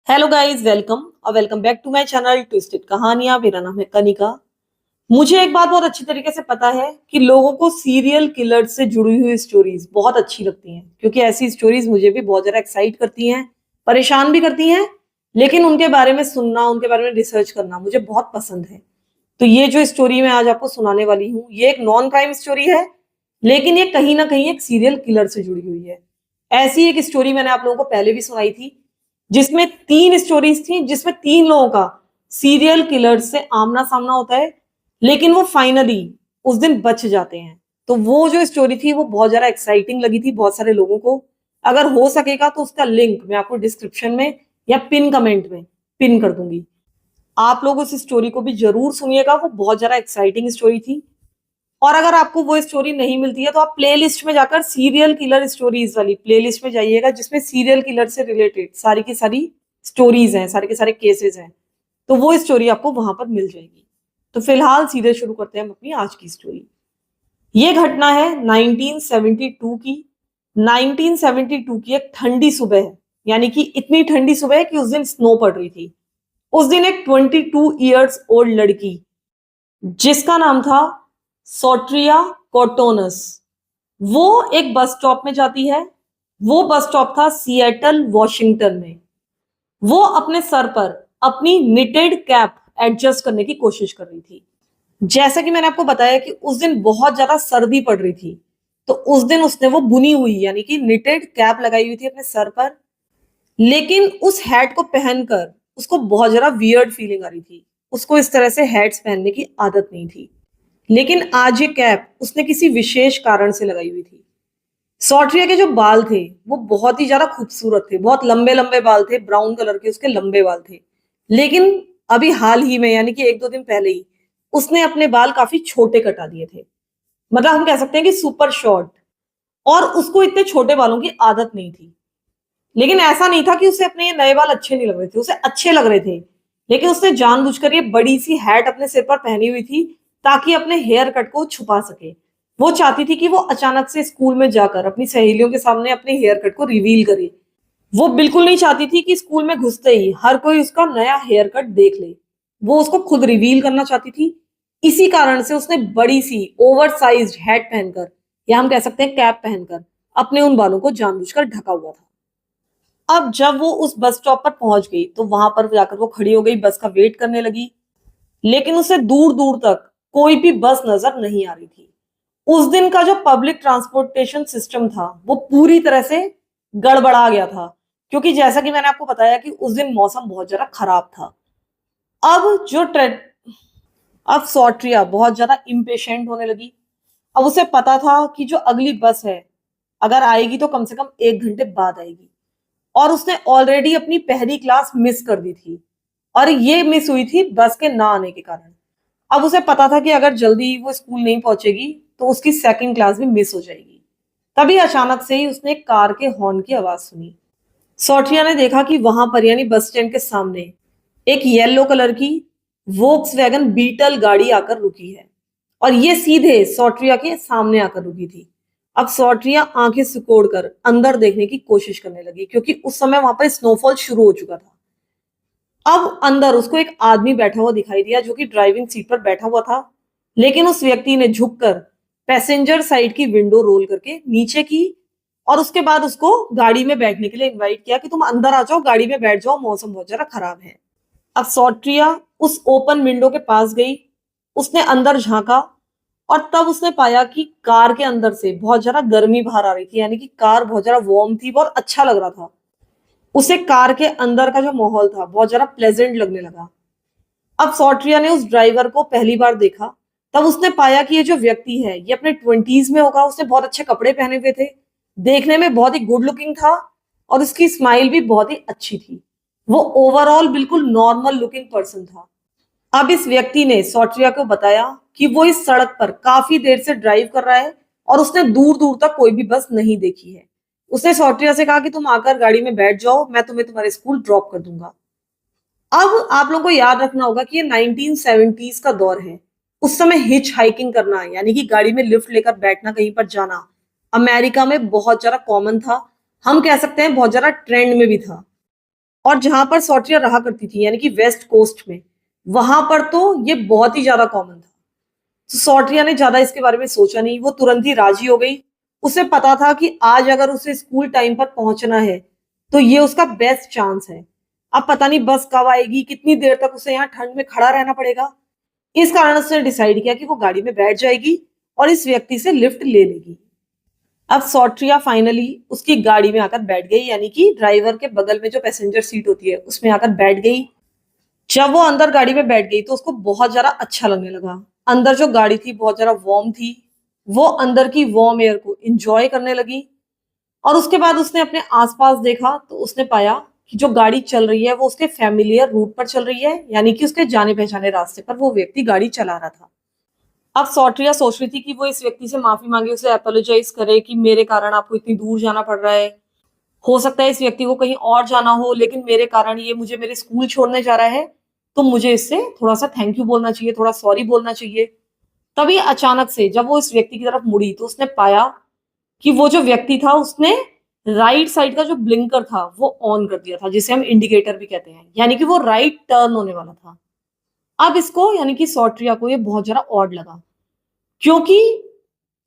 Hello guys, welcome और welcome back to my channel twisted Kahaniyan. मेरा नाम है कनिका। मुझे एक बात बहुत अच्छी तरीके से पता है कि लोगों को सीरियल किलर से जुड़ी हुई स्टोरीज बहुत अच्छी लगती हैं, क्योंकि ऐसी स्टोरीज मुझे भी बहुत ज्यादा एक्साइट करती हैं, परेशान भी करती हैं। लेकिन उनके बारे में सुनना, उनके बारे में रिसर्च करना मुझे बहुत पसंद है। तो ये जो स्टोरी मैं आज आपको सुनाने वाली हूँ, ये एक नॉन क्राइम स्टोरी है, लेकिन ये कहीं ना कहीं एक सीरियल किलर से जुड़ी हुई है। ऐसी एक स्टोरी मैंने आप लोगों को पहले भी सुनाई थी, जिसमें तीन स्टोरीज थी, जिसमें तीन लोगों का सीरियल किलर से आमना सामना होता है, लेकिन वो फाइनली उस दिन बच जाते हैं। तो वो जो स्टोरी थी वो बहुत ज्यादा एक्साइटिंग लगी थी बहुत सारे लोगों को। अगर हो सकेगा तो उसका लिंक मैं आपको डिस्क्रिप्शन में या पिन कमेंट में पिन कर दूंगी। आप लोग उस स्टोरी को भी जरूर सुनिएगा, वो बहुत ज्यादा एक्साइटिंग स्टोरी थी। और अगर आपको वो स्टोरी नहीं मिलती है तो आप प्लेलिस्ट में जाकर सीरियल किलर स्टोरीज वाली प्लेलिस्ट में जाइएगा, जिसमें सीरियल किलर से रिलेटेड सारी की सारी स्टोरीज हैं, सारे के सारे केसेस हैं। तो वो स्टोरी आपको वहां पर मिल जाएगी। तो फिलहाल सीधे शुरू करते हैं हम अपनी आज की स्टोरी। ये घटना है 1972 की। 1972 की एक ठंडी सुबह है, यानी कि इतनी ठंडी सुबह है कि उस दिन स्नो पड़ रही थी। उस दिन एक 22 ईयर्स ओल्ड लड़की, जिसका नाम था सोट्रिया कोर्टोनस, वो एक बस स्टॉप में जाती है। वो बस स्टॉप था सिएटल वॉशिंगटन में। वो अपने सर पर अपनी निटेड कैप एडजस्ट करने की कोशिश कर रही थी। जैसा कि मैंने आपको बताया कि उस दिन बहुत ज्यादा सर्दी पड़ रही थी, तो उस दिन उसने वो बुनी हुई यानी कि निटेड कैप लगाई हुई थी अपने सर पर। लेकिन उस हैट को पहनकर उसको बहुत ज्यादा वियर्ड फीलिंग आ रही थी। उसको इस तरह से हैट्स पहनने की आदत नहीं थी। लेकिन आज ये कैप उसने किसी विशेष कारण से लगाई हुई थी। सॉट्रिया के जो बाल थे वो बहुत ही ज्यादा खूबसूरत थे, बहुत लंबे लंबे बाल थे, ब्राउन कलर के उसके लंबे बाल थे। लेकिन अभी हाल ही में, यानी कि एक दो दिन पहले ही, उसने अपने बाल काफी छोटे कटा दिए थे। मतलब हम कह सकते हैं कि सुपर शॉर्ट। और उसको इतने छोटे बालों की आदत नहीं थी। लेकिन ऐसा नहीं था कि उसे अपने ये नए बाल अच्छे नहीं लग रहे थे, उसे अच्छे लग रहे थे। लेकिन उसने जानबूझकर ये बड़ी सी हैट अपने सिर पर पहनी हुई थी, ताकि अपने हेयर कट को छुपा सके। वो चाहती थी कि वो अचानक से स्कूल में जाकर अपनी सहेलियों के सामने अपने हेयर कट को रिवील करे। वो बिल्कुल नहीं चाहती थी कि स्कूल में घुसते ही हर कोई उसका नया हेयर कट देख ले। वो उसको खुद रिवील करना चाहती थी। इसी कारण से उसने बड़ी सी ओवर साइज हैट पहनकर, या हम कह सकते हैं कैप पहनकर, अपने उन बालों को जानबूझकर ढका हुआ था। अब जब वो उस बस स्टॉप पर पहुंच गई तो वहां पर जाकर वो खड़ी हो गई, बस का वेट करने लगी। लेकिन उसे दूर दूर तक कोई भी बस नजर नहीं आ रही थी। उस दिन का जो पब्लिक ट्रांसपोर्टेशन सिस्टम था वो पूरी तरह से गड़बड़ा गया था, क्योंकि जैसा कि मैंने आपको बताया कि उस दिन मौसम बहुत ज्यादा खराब था। अब जो ट्रेड अब सॉट्रिया बहुत ज्यादा इम्पेशेंट होने लगी। अब उसे पता था कि जो अगली बस है, अगर आएगी तो कम से कम 1 घंटे बाद आएगी। और उसने ऑलरेडी अपनी पहली क्लास मिस कर दी थी, और ये मिस हुई थी बस के ना आने के कारण। अब उसे पता था कि अगर जल्दी वो स्कूल नहीं पहुंचेगी तो उसकी सेकंड क्लास भी मिस हो जाएगी। तभी अचानक से ही उसने एक कार के हॉर्न की आवाज सुनी। सोट्रिया ने देखा कि वहां पर, यानी बस स्टैंड के सामने, एक येलो कलर की वोक्सवैगन बीटल गाड़ी आकर रुकी है। और ये सीधे सोट्रिया के सामने आकर रुकी थी। अब सोट्रिया आंखें सिकोड़कर अंदर देखने की कोशिश करने लगी, क्योंकि उस समय वहां पर स्नोफॉल शुरू हो चुका था। अब अंदर उसको एक आदमी बैठा हुआ दिखाई दिया, जो कि ड्राइविंग सीट पर बैठा हुआ था। लेकिन उस व्यक्ति ने झुककर पैसेंजर साइड की विंडो रोल करके नीचे की, और उसके बाद उसको गाड़ी में बैठने के लिए इनवाइट किया कि तुम अंदर आ जाओ, गाड़ी में बैठ जाओ, मौसम बहुत ज्यादा खराब है। अब सॉट्रिया उस ओपन विंडो के पास गई। उसने अंदर झांका, और तब उसने पाया कि कार के अंदर से बहुत ज्यादा गर्मी बाहर आ रही थी, यानी कि कार बहुत ज्यादा वार्म थी, बहुत अच्छा लग रहा था। उसे कार के अंदर का जो माहौल था बहुत ज्यादा प्लेजेंट लगने लगा। अब सॉट्रिया ने उस ड्राइवर को पहली बार देखा। तब उसने पाया कि ये जो व्यक्ति है ये अपने 20s में होगा। उसने बहुत अच्छे कपड़े पहने हुए थे, देखने में बहुत ही गुड लुकिंग था, और उसकी स्माइल भी बहुत ही अच्छी थी। वो ओवरऑल बिल्कुल नॉर्मल लुकिंग पर्सन था। अब इस व्यक्ति ने सॉट्रिया को बताया कि वो इस सड़क पर काफी देर से ड्राइव कर रहा है, और उसने दूर दूर तक कोई भी बस नहीं देखी है। उसने सॉट्रिया से कहा कि तुम आकर गाड़ी में बैठ जाओ, मैं तुम्हें तुम्हारे स्कूल ड्रॉप कर दूंगा। अब आप लोगों को याद रखना होगा कि ये 1970s का दौर है। उस समय हिच हाइकिंग करना, यानी कि गाड़ी में लिफ्ट लेकर बैठना, कहीं पर जाना, अमेरिका में बहुत ज्यादा कॉमन था। हम कह सकते हैं बहुत ज्यादा ट्रेंड में भी था। और जहां पर सॉर्ट्रिया रहा करती थी यानी कि वेस्ट कोस्ट में, वहां पर तो ये बहुत ही ज्यादा कॉमन था। तो सॉर्ट्रिया ने ज्यादा इसके बारे में सोचा नहीं, वो तुरंत ही राजी हो गई। उसे पता था कि आज अगर उसे स्कूल टाइम पर पहुंचना है तो ये उसका बेस्ट चांस है। अब पता नहीं बस कब आएगी, कितनी देर तक उसे यहाँ ठंड में खड़ा रहना पड़ेगा। इस कारण उसने डिसाइड किया कि वो गाड़ी में बैठ जाएगी और इस व्यक्ति से लिफ्ट ले लेगी। अब सॉर्ट्रिया फाइनली उसकी गाड़ी में आकर बैठ गई, यानी कि ड्राइवर के बगल में जो पैसेंजर सीट होती है उसमें आकर बैठ गई। जब वो अंदर गाड़ी में बैठ गई तो उसको बहुत ज्यादा अच्छा लगने लगा। अंदर जो गाड़ी थी बहुत ज्यादा वार्म थी। वो अंदर की वार्म एयर को एंजॉय करने लगी। और उसके बाद उसने अपने आसपास देखा तो उसने पाया कि जो गाड़ी चल रही है वो उसके फैमिलियर रूट पर चल रही है, यानी कि उसके जाने पहचाने रास्ते पर वो व्यक्ति गाड़ी चला रहा था। अब सॉर्ट्रिया सोच रही थी कि वो इस व्यक्ति से माफी मांगे, उसे अपोलोजाइज करे कि मेरे कारण आपको इतनी दूर जाना पड़ रहा है। हो सकता है इस व्यक्ति को कहीं और जाना हो, लेकिन मेरे कारण ये मुझे मेरे स्कूल छोड़ने जा रहा है, तो मुझे इससे थोड़ा सा थैंक यू बोलना चाहिए, थोड़ा सॉरी बोलना चाहिए। तभी अचानक से जब वो इस व्यक्ति की तरफ मुड़ी तो उसने पाया कि वो जो व्यक्ति था उसने राइट साइड का जो ब्लिंकर था वो ऑन कर दिया था, जिसे हम इंडिकेटर भी कहते हैं, यानी कि वो राइट टर्न होने वाला था। अब इसको यानी कि सॉर्ट्रिया को ये बहुत ज्यादा ऑड लगा, क्योंकि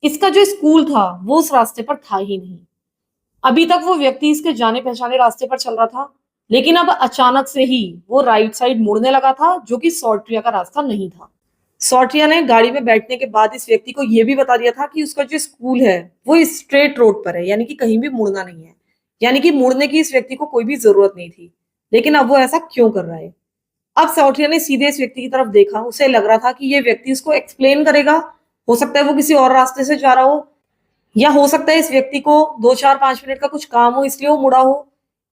इसका जो स्कूल था वो उस रास्ते पर था ही नहीं। अभी तक वो व्यक्ति इसके जाने पहचाने रास्ते पर चल रहा था, लेकिन अब अचानक से ही वो राइट साइड मुड़ने लगा था, जो कि सॉर्ट्रिया का रास्ता नहीं था। सॉर्ट्रिया ने गाड़ी में बैठने के बाद इस व्यक्ति को यह भी बता दिया था कि उसका जो स्कूल है वो स्ट्रेट रोड पर है, यानी कि कहीं भी मुड़ना नहीं है, यानी कि मुड़ने की इस व्यक्ति को कोई भी जरूरत नहीं थी। लेकिन अब वो ऐसा क्यों कर रहा है? अब सॉर्ट्रिया ने सीधे इस व्यक्ति की तरफ देखा। उसे लग रहा था कि ये व्यक्ति उसको एक्सप्लेन करेगा। हो सकता है वो किसी और रास्ते से जा रहा हो, या हो सकता है इस व्यक्ति को 2-4-5 मिनट का कुछ काम हो इसलिए वो मुड़ा हो।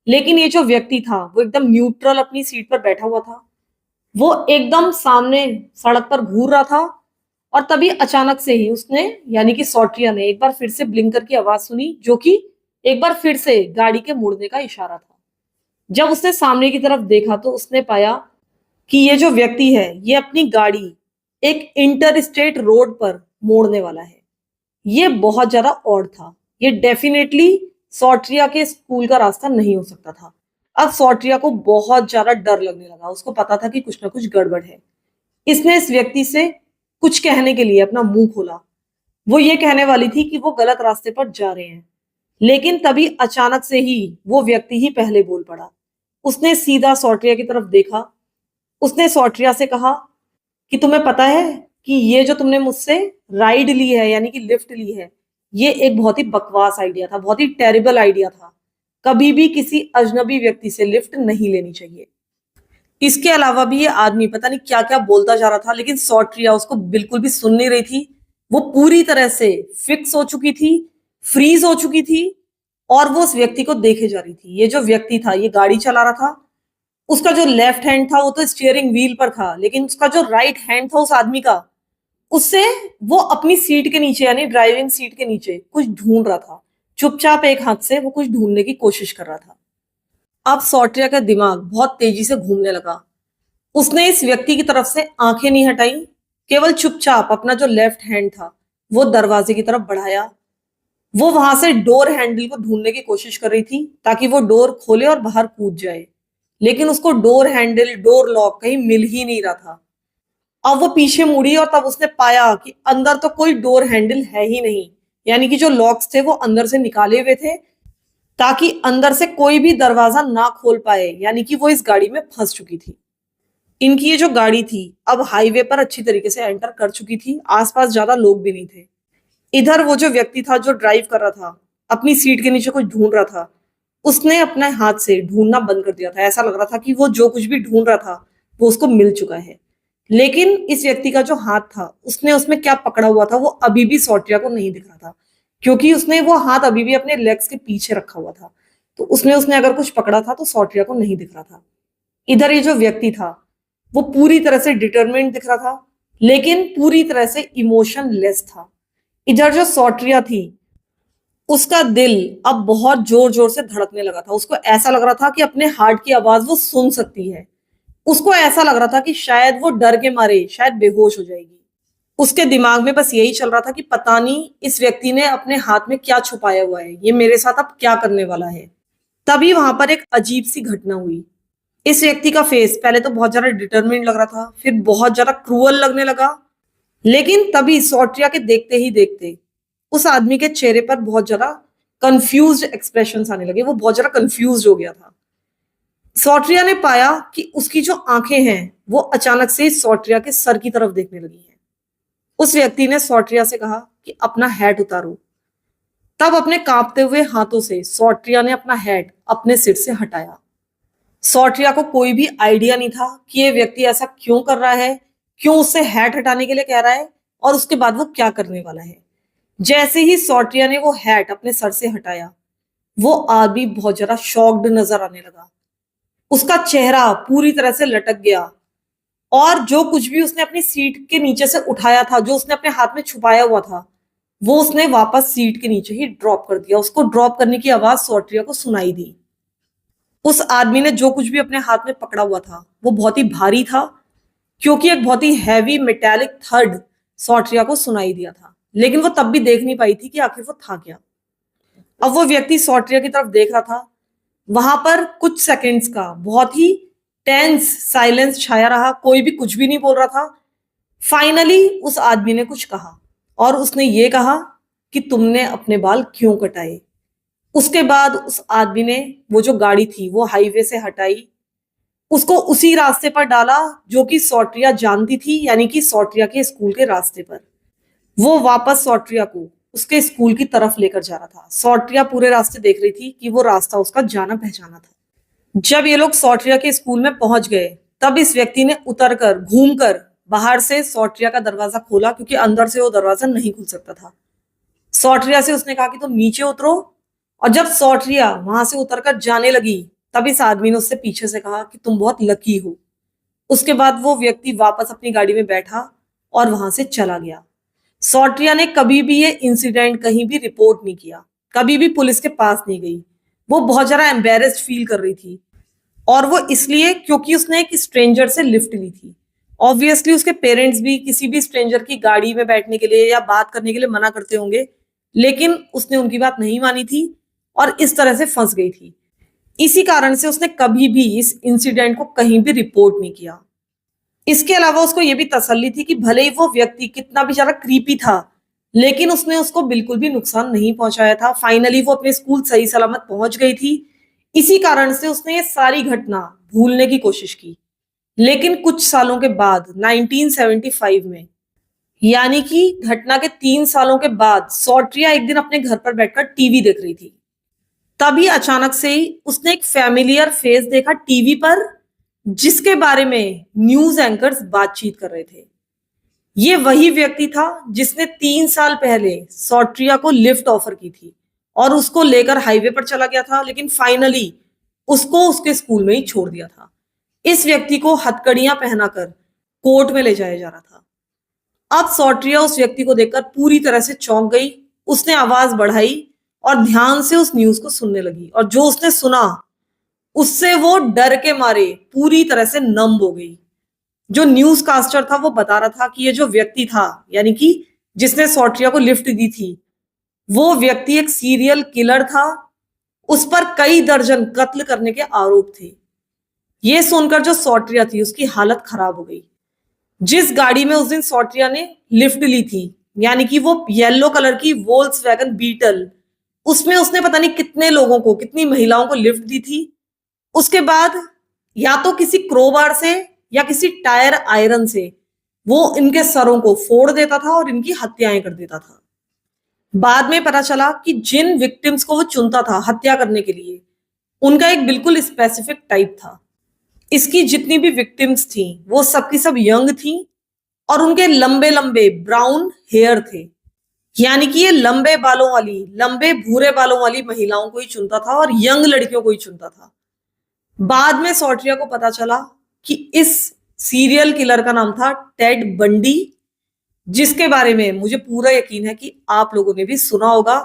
लेकिन ये जो व्यक्ति था वो एकदम न्यूट्रल अपनी सीट पर बैठा हुआ था। वो एकदम सामने सड़क पर घूर रहा था। और तभी अचानक से ही उसने यानी कि सॉर्ट्रिया ने एक बार फिर से ब्लिंकर की आवाज सुनी, जो कि एक बार फिर से गाड़ी के मुड़ने का इशारा था। जब उसने सामने की तरफ देखा तो उसने पाया कि ये जो व्यक्ति है ये अपनी गाड़ी एक इंटर स्टेट रोड पर मोड़ने वाला है। ये बहुत ज्यादा ऑड था। ये डेफिनेटली सॉर्ट्रिया के स्कूल का रास्ता नहीं हो सकता था। अब सॉर्ट्रिया को बहुत ज्यादा डर लगने लगा। उसको पता था कि कुछ ना कुछ गड़बड़ है। इसने इस व्यक्ति से कुछ कहने के लिए अपना मुंह खोला। वो ये कहने वाली थी कि वो गलत रास्ते पर जा रहे हैं, लेकिन तभी अचानक से ही वो व्यक्ति ही पहले बोल पड़ा। उसने सीधा सॉर्ट्रिया की तरफ देखा। उसने सॉर्ट्रिया से कहा कि तुम्हें पता है कि ये जो तुमने मुझसे राइड ली है यानी कि लिफ्ट ली है, ये एक बहुत ही बकवास आइडिया था, बहुत ही टेरिबल आइडिया था। कभी भी किसी अजनबी व्यक्ति से लिफ्ट नहीं लेनी चाहिए। इसके अलावा भी ये आदमी पता नहीं क्या क्या बोलता जा रहा था, लेकिन सॉर्ट्रिया उसको बिल्कुल भी सुन नहीं रही थी। वो पूरी तरह से फिक्स हो चुकी थी, फ्रीज हो चुकी थी, और वो उस व्यक्ति को देखे जा रही थी। ये जो व्यक्ति था ये गाड़ी चला रहा था। उसका जो लेफ्ट हैंड था वो तो स्टीयरिंग व्हील पर था, लेकिन उसका जो राइट हैंड था उस आदमी का, उससे वो अपनी सीट के नीचे यानी ड्राइविंग सीट के नीचे कुछ ढूंढ रहा था। चुपचाप एक हाथ से वो कुछ ढूंढने की कोशिश कर रहा था। अब सॉर्ट्रिया का दिमाग बहुत तेजी से घूमने लगा। उसने इस व्यक्ति की तरफ से आंखें नहीं हटाई, केवल चुपचाप अपना जो लेफ्ट हैंड था वो दरवाजे की तरफ बढ़ाया। वो वहां से डोर हैंडल को ढूंढने की कोशिश कर रही थी ताकि वो डोर खोले और बाहर कूद जाए, लेकिन उसको डोर हैंडल, डोर लॉक कहीं मिल ही नहीं रहा था। अब वो पीछे मुड़ी और तब उसने पाया कि अंदर तो कोई डोर हैंडल है ही नहीं, यानी कि जो लॉक्स थे वो अंदर से निकाले हुए थे ताकि अंदर से कोई भी दरवाजा ना खोल पाए, यानी कि वो इस गाड़ी में फंस चुकी थी। इनकी ये जो गाड़ी थी अब हाईवे पर अच्छी तरीके से एंटर कर चुकी थी। आसपास ज्यादा लोग भी नहीं थे। इधर वो जो व्यक्ति था जो ड्राइव कर रहा था, अपनी सीट के नीचे कुछ ढूंढ रहा था। उसने अपने हाथ से ढूंढना बंद कर दिया था। ऐसा लग रहा था कि वो जो कुछ भी ढूंढ रहा था वो उसको मिल चुका है। लेकिन इस व्यक्ति का जो हाथ था उसने उसमें क्या पकड़ा हुआ था वो अभी भी सॉर्ट्रिया को नहीं दिख रहा था, क्योंकि उसने वो हाथ अभी भी अपने लेग्स के पीछे रखा हुआ था। तो उसने उसने अगर कुछ पकड़ा था तो सॉर्ट्रिया को नहीं दिख रहा था। इधर ये जो व्यक्ति था वो पूरी तरह से डिटरमिन्ड दिख रहा था, लेकिन पूरी तरह से इमोशनलेस था। इधर जो सॉर्ट्रिया थी उसका दिल अब बहुत जोर जोर से धड़कने लगा था। उसको ऐसा लग रहा था कि अपने हार्ट की आवाज वो सुन सकती है। उसको ऐसा लग रहा था कि शायद वो डर के मारे शायद बेहोश हो जाएगी। उसके दिमाग में बस यही चल रहा था कि पता नहीं इस व्यक्ति ने अपने हाथ में क्या छुपाया हुआ है, ये मेरे साथ अब क्या करने वाला है। तभी वहां पर एक अजीब सी घटना हुई। इस व्यक्ति का फेस पहले तो बहुत ज्यादा डिटरमिन्ड लग रहा था, फिर बहुत ज्यादा क्रूअल लगने लगा। लेकिन तभी सॉर्ट्रिया के देखते ही देखते उस आदमी के चेहरे पर बहुत ज्यादा कंफ्यूज्ड एक्सप्रेशंस आने लगे। वो बहुत ज्यादा कंफ्यूज्ड हो गया था। सॉर्ट्रिया ने पाया कि उसकी जो आंखें हैं वो अचानक से सॉर्ट्रिया के सर की तरफ देखने लगी हैं। उस व्यक्ति ने सॉर्ट्रिया से कहा कि अपना हैट उतारो। तब अपने कांपते हुए हाथों से सॉर्ट्रिया ने अपना हैट अपने सिर से हटाया। सॉर्ट्रिया को कोई भी आइडिया नहीं था कि ये व्यक्ति ऐसा क्यों कर रहा है, क्यों उससे हैट हटाने के लिए कह रहा है और उसके बाद वो क्या करने वाला है। जैसे ही सॉर्ट्रिया ने वो हैट अपने सर से हटाया, वो आदमी बहुत ज्यादा शॉक्ड नजर आने लगा। उसका चेहरा पूरी तरह से लटक गया और जो कुछ भी उसने अपनी सीट के नीचे से उठाया था, जो उसने अपने हाथ में छुपाया हुआ था, वो उसने वापस सीट के नीचे ही ड्रॉप कर दिया। उसको ड्रॉप करने की आवाज सॉर्ट्रिया को सुनाई दी। उस आदमी ने जो कुछ भी अपने हाथ में पकड़ा हुआ था वो बहुत ही भारी था, क्योंकि एक बहुत ही हैवी मेटेलिक थर्ड सॉर्ट्रिया को सुनाई दिया था। लेकिन वो तब भी देख नहीं पाई थी कि आखिर वो था क्या। अब वो व्यक्ति सॉर्ट्रिया की तरफ देख रहा था। वहां पर कुछ सेकंड्स का बहुत ही टेंस साइलेंस छाया रहा। कोई भी कुछ भी नहीं बोल रहा था। फाइनली उस आदमी ने कुछ कहा और उसने ये कहा कि तुमने अपने बाल क्यों कटाए। उसके बाद उस आदमी ने वो जो गाड़ी थी वो हाईवे से हटाई, उसको उसी रास्ते पर डाला जो कि सॉर्ट्रिया जानती थी, यानी कि सॉर्ट्रिया के स्कूल के रास्ते पर। वो वापस सॉर्ट्रिया को उसके स्कूल की तरफ लेकर जा रहा था। सॉर्ट्रिया पूरे रास्ते देख रही थी कि वो रास्ता उसका जाना पहचाना था। जब ये लोग सॉर्ट्रिया के स्कूल में पहुंच गए, तब इस व्यक्ति ने उतरकर घूमकर बाहर से सॉर्ट्रिया का दरवाजा खोला, क्योंकि अंदर से वो दरवाजा नहीं खुल सकता था। सॉर्ट्रिया से उसने कहा कि तुम नीचे उतरो। और जब सॉर्ट्रिया वहां से उतरकर जाने लगी, तब इस आदमी ने उससे पीछे से कहा कि तुम बहुत लकी हो। उसके बाद वो व्यक्ति वापस अपनी गाड़ी में बैठा और वहां से चला गया। सॉर्ट्रिया ने कभी भी ये इंसिडेंट कहीं भी रिपोर्ट नहीं किया, कभी भी पुलिस के पास नहीं गई। वो बहुत ज्यादा एम्बेरेस्ड फील कर रही थी, और वो इसलिए क्योंकि उसने एक स्ट्रेंजर से लिफ्ट ली थी। ऑब्वियसली उसके पेरेंट्स भी किसी भी स्ट्रेंजर की गाड़ी में बैठने के लिए या बात करने के लिए मना करते होंगे, लेकिन उसने उनकी बात नहीं मानी थी और इस तरह से फंस गई थी। इसी कारण से उसने कभी भी इस इंसिडेंट को कहीं भी रिपोर्ट नहीं किया। इसके अलावा उसको ये भी तसल्ली थी कि भले ही वो व्यक्ति कितना भी ज्यादा क्रीपी था, लेकिन उसने उसको बिल्कुल भी नुकसान नहीं पहुंचाया था। फाइनली वो अपने स्कूल सही सलामत पहुंच गई थी। इसी कारण से उसने ये सारी घटना भूलने की कोशिश की। लेकिन कुछ सालों के बाद 1975 में, यानी कि घटना के 3 सालों के बाद, सॉर्ट्रिया एक दिन अपने घर पर बैठकर टीवी देख रही थी। तभी अचानक से ही उसने एक फैमिलियर फेस देखा टीवी पर, जिसके बारे में न्यूज एंकर्स बातचीत कर रहे थे। ये वही व्यक्ति था जिसने 3 साल पहले सॉर्ट्रिया को लिफ्ट ऑफर की थी और उसको लेकर हाईवे पर चला गया था, लेकिन फाइनली उसको उसके स्कूल में ही छोड़ दिया था। इस व्यक्ति को हथकड़ियां पहनाकर कोर्ट में ले जाया जा रहा था। अब सॉर्ट्रिया उस व्यक्ति को देखकर पूरी तरह से चौंक गई। उसने आवाज बढ़ाई और ध्यान से उस न्यूज को सुनने लगी, और जो उसने सुना उससे वो डर के मारे पूरी तरह से नम हो गई। जो न्यूज कास्टर था वो बता रहा था कि ये जो व्यक्ति था, यानी कि जिसने सॉर्ट्रिया को लिफ्ट दी थी, वो व्यक्ति एक सीरियल किलर था। उस पर कई दर्जन कत्ल करने के आरोप थे। ये सुनकर जो सॉर्ट्रिया थी उसकी हालत खराब हो गई। जिस गाड़ी में उस दिन सॉर्ट्रिया ने लिफ्ट ली थी, यानी कि वो येलो कलर की वोल्क्सवैगन बीटल, उसमें उसने पता नहीं कितने लोगों को, कितनी महिलाओं को लिफ्ट दी थी। उसके बाद या तो किसी क्रोबार से या किसी टायर आयरन से वो इनके सरों को फोड़ देता था और इनकी हत्याएं कर देता था। बाद में पता चला कि जिन विक्टिम्स को वो चुनता था हत्या करने के लिए, उनका एक बिल्कुल स्पेसिफिक टाइप था। इसकी जितनी भी विक्टिम्स थी वो सबकी सब यंग थी और उनके लंबे लंबे ब्राउन हेयर थे। यानी कि ये लंबे बालों वाली, लंबे भूरे बालों वाली महिलाओं को ही चुनता था और यंग लड़कियों को ही चुनता था। बाद में सॉर्ट्रिया को पता चला कि इस सीरियल किलर का नाम था टेड बंडी, जिसके बारे में मुझे पूरा यकीन है कि आप लोगों ने भी सुना होगा,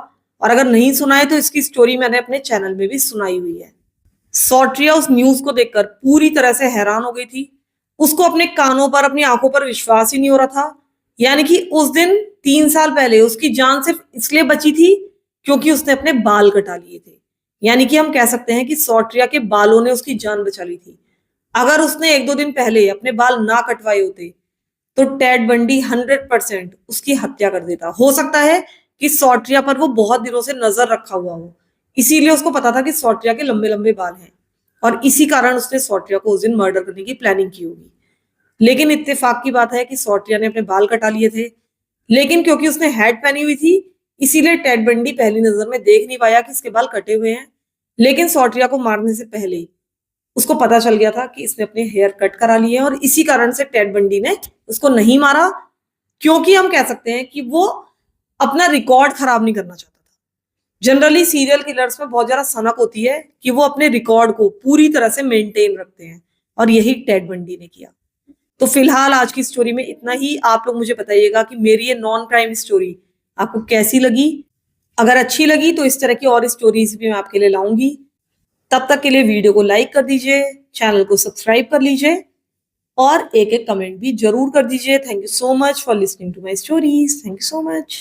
और अगर नहीं सुना है तो इसकी स्टोरी मैंने अपने चैनल में भी सुनाई हुई है। सॉर्ट्रिया उस न्यूज को देखकर पूरी तरह से हैरान हो गई थी। उसको अपने कानों पर, अपनी आंखों पर विश्वास ही नहीं हो रहा था। यानी कि उस दिन 3 साल पहले उसकी जान सिर्फ इसलिए बची थी क्योंकि उसने अपने बाल कटा लिए थे। यानी कि हम कह सकते हैं कि सॉर्ट्रिया के बालों ने उसकी जान बचा ली थी। अगर उसने 1-2 दिन पहले अपने बाल ना कटवाए होते तो टेड बंडी 100% उसकी हत्या कर देता। हो सकता है कि सॉर्ट्रिया पर वो बहुत दिनों से नजर रखा हुआ हो, इसीलिए उसको पता था कि सॉर्ट्रिया के लंबे लंबे बाल हैं और इसी कारण उसने सॉर्ट्रिया को उस दिन मर्डर करने की प्लानिंग की होगी। लेकिन इत्तेफाक की बात है कि सॉर्ट्रिया ने अपने बाल कटा लिए थे, लेकिन क्योंकि उसने हैट पहनी हुई थी इसीलिए टेड बंडी पहली नजर में देख नहीं पाया कि इसके बाल कटे हुए हैं। लेकिन सॉर्ट्रिया को मारने से पहले उसको पता चल गया था कि इसने अपने हेयर कट करा लिए हैं और इसी कारण से टेड बंडी ने उसको नहीं मारा, क्योंकि हम कह सकते हैं कि वो अपना रिकॉर्ड खराब नहीं करना चाहता था। जनरली सीरियल किलर्स में बहुत ज्यादा सनक होती है कि वो अपने रिकॉर्ड को पूरी तरह से मेंटेन रखते हैं और यही टेड बंडी ने किया। तो फिलहाल आज की स्टोरी में इतना ही। आप लोग मुझे बताइएगा कि मेरी ये नॉन क्राइम स्टोरी आपको कैसी लगी। अगर अच्छी लगी तो इस तरह की और स्टोरीज भी मैं आपके लिए लाऊंगी। तब तक के लिए वीडियो को लाइक कर दीजिए, चैनल को सब्सक्राइब कर लीजिए और एक एक कमेंट भी जरूर कर दीजिए। Thank you so much for listening to my stories. Thank you so much.